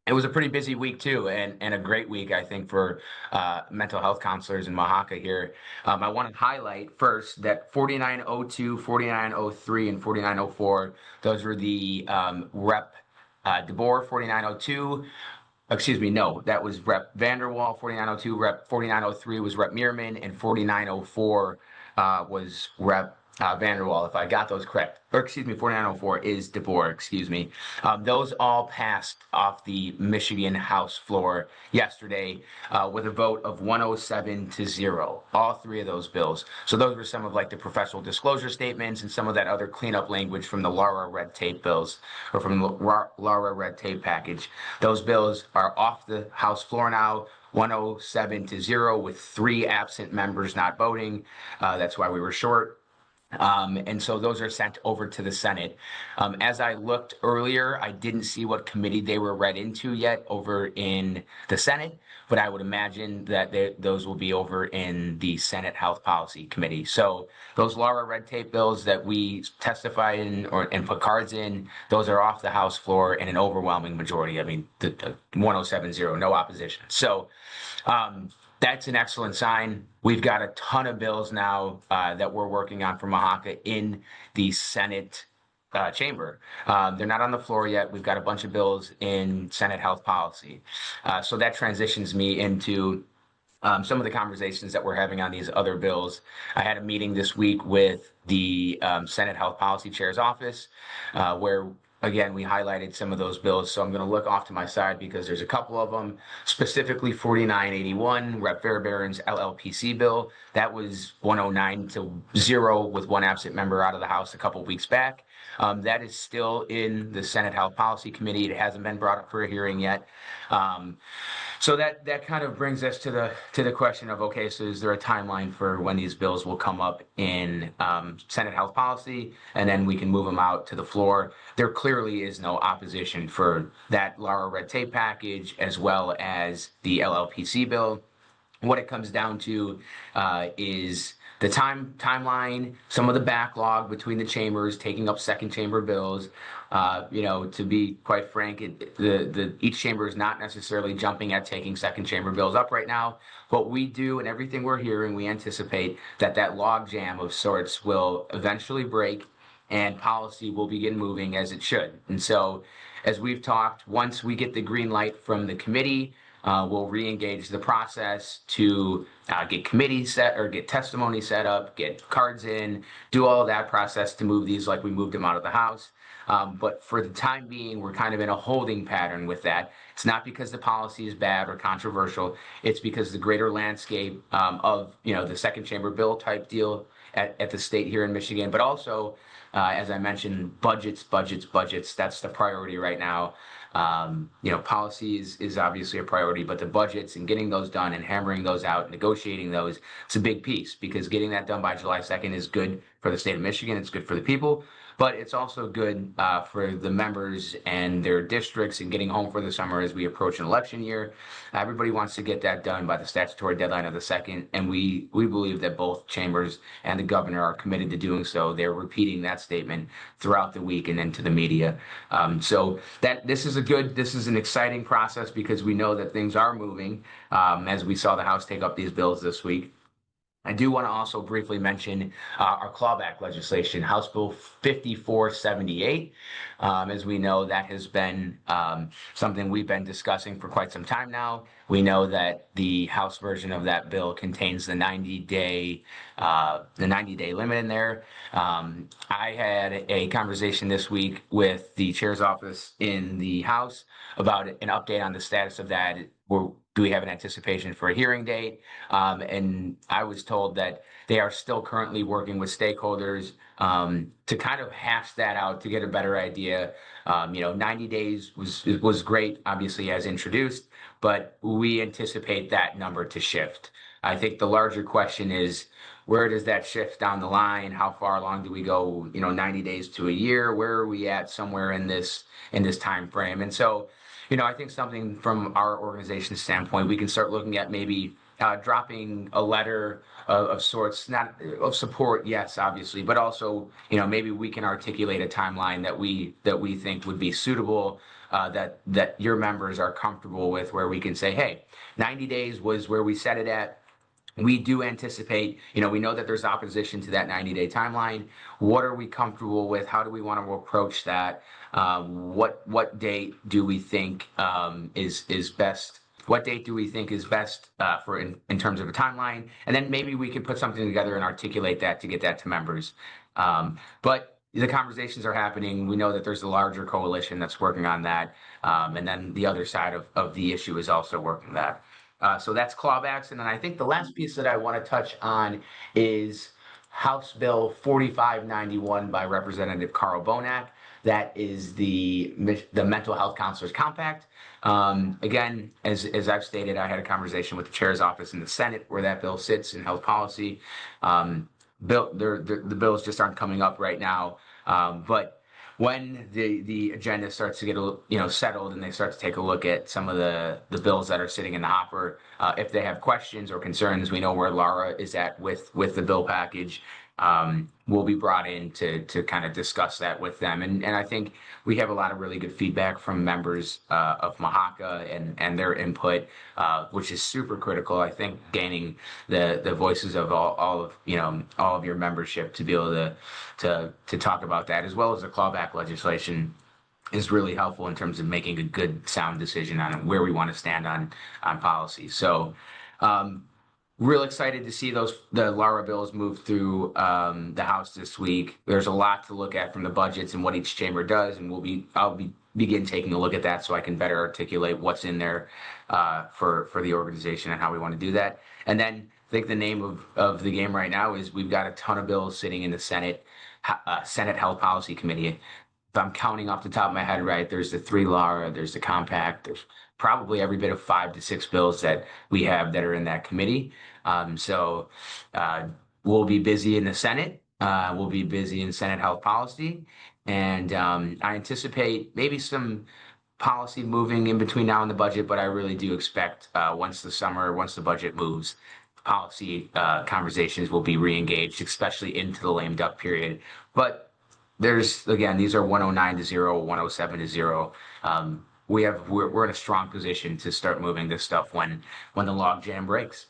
It was a pretty busy week too, and a great week, I think, for mental health counselors in Oaxaca here. I want to highlight first that 4902, 4903, and 4904, those were the Rep DeBoer 4902. Excuse me, no, that was Rep Vanderwall 4902, Rep 4903 was Rep Meerman, and 4904 was Rep Vanderwall, if I got those correct. Or excuse me, 4904 is DeBoer, excuse me. Those all passed off the Michigan House floor yesterday with a vote of 107 to 0, all three of those bills. So those were some of like the professional disclosure statements and some of that other cleanup language from the Lara red tape bills or from the Lara red tape package. Those bills are off the House floor now. 107 to 0 with 3 absent members not voting. That's why we were short. And so those are sent over to the Senate. As I looked earlier, I didn't see what committee they were read into yet over in the Senate, but I would imagine that those will be over in the Senate Health Policy Committee. So those Laura red tape bills that we testified in and put cards in, those are off the House floor in an overwhelming majority. I mean, the 107-0, no opposition. So that's an excellent sign. We've got a ton of bills now that we're working on from Oaxaca in the Senate chamber. They're not on the floor yet. We've got a bunch of bills in Senate Health Policy. So that transitions me into some of the conversations that we're having on these other bills. I had a meeting this week with the Senate Health Policy Chair's office where again, we highlighted some of those bills, so I'm going to look off to my side because there's a couple of them, specifically 4981, Rep. Fairbairn's LLPC bill. That was 109 to 0 with 1 absent member out of the House a couple weeks back. That is still in the Senate Health Policy Committee. It hasn't been brought up for a hearing yet. So that kind of brings us to the question of, okay, so is there a timeline for when these bills will come up in Senate Health Policy, and then we can move them out to the floor? There clearly is no opposition for that Lara red tape package as well as the LLPC bill. What it comes down to is the timeline, some of the backlog between the chambers, taking up second chamber bills. To be quite frank, each chamber is not necessarily jumping at taking second chamber bills up right now. What we do and everything we're hearing, we anticipate that log jam of sorts will eventually break and policy will begin moving as it should. And so, as we've talked, once we get the green light from the committee, we'll re-engage the process to get committees set or get testimony set up, get cards in, do all of that process to move these like we moved them out of the House. But for the time being, we're kind of in a holding pattern with that. It's not because the policy is bad or controversial. It's because the greater landscape of the second chamber bill type deal at the state here in Michigan, but also, as I mentioned, budgets. That's the priority right now. Policy is obviously a priority, but the budgets and getting those done and hammering those out, negotiating those, it's a big piece because getting that done by July 2nd is good for the state of Michigan. It's good for the people, but it's also good for the members and their districts and getting home for the summer as we approach an election year. Everybody wants to get that done by the statutory deadline of the 2nd, and we believe that both chambers and the governor are committed to doing so. They're repeating that statement throughout the week and then to the media. So this is an exciting process because we know that things are moving as we saw the House take up these bills this week. I do want to also briefly mention our clawback legislation, House Bill 5478. As we know, that has been something we've been discussing for quite some time now. We know that the House version of that bill contains the 90-day limit in there. I had a conversation this week with the chair's office in the House about an update on the status of that. Do we have an anticipation for a hearing date? And I was told that they are still currently working with stakeholders to kind of hash that out to get a better idea. 90 days was great, obviously, as introduced, but we anticipate that number to shift. I think the larger question is, where does that shift down the line? How far along do we go? 90 days to a year? Where are we at somewhere in this time frame? And so, I think something from our organization's standpoint, we can start looking at maybe dropping a letter of sorts, not of support, yes, obviously, but also, maybe we can articulate a timeline that we think would be suitable that your members are comfortable with, where we can say, hey, 90 days was where we set it at. We do anticipate, we know that there's opposition to that 90-day timeline. What are we comfortable with? How do we want to approach that? What date do we think is best? What date do we think is best for in terms of a timeline? And then maybe we can put something together and articulate that to get that to members. But the conversations are happening. We know that there's a larger coalition that's working on that. And then the other side of the issue is also working that. So that's clawbacks. And then I think the last piece that I want to touch on is House Bill 4591 by Representative Carl Bonac. That is the Mental Health Counselors Compact. Again, as I've stated, I had a conversation with the chair's office in the Senate where that bill sits in health policy. The bills just aren't coming up right now. But when the agenda starts to get settled and they start to take a look at some of the bills that are sitting in the hopper, if they have questions or concerns, we know where Laura is at with the bill package. Will be brought in to kind of discuss that with them. And I think we have a lot of really good feedback from members of MMHCA and their input, which is super critical. I think gaining the voices of all of your membership to be able to talk about that, as well as the clawback legislation, is really helpful in terms of making a good, sound decision on where we want to stand on policy. So real excited to see the Lara bills move through the House this week. There's a lot to look at from the budgets and what each chamber does, and I'll begin taking a look at that so I can better articulate what's in there for the organization and how we want to do that. And then I think the name of the game right now is we've got a ton of bills sitting in the Senate Health Policy Committee. If I'm counting off the top of my head right, there's the 3 Lara, there's the compact, there's probably every bit of 5 to 6 bills that we have that are in that committee. So we'll be busy in the Senate. We'll be busy in Senate Health Policy. And I anticipate maybe some policy moving in between now and the budget, but I really do expect once the budget moves, policy conversations will be re-engaged, especially into the lame duck period. But these are 109 to 0, 107 to 0. We're in a strong position to start moving this stuff when the log jam breaks.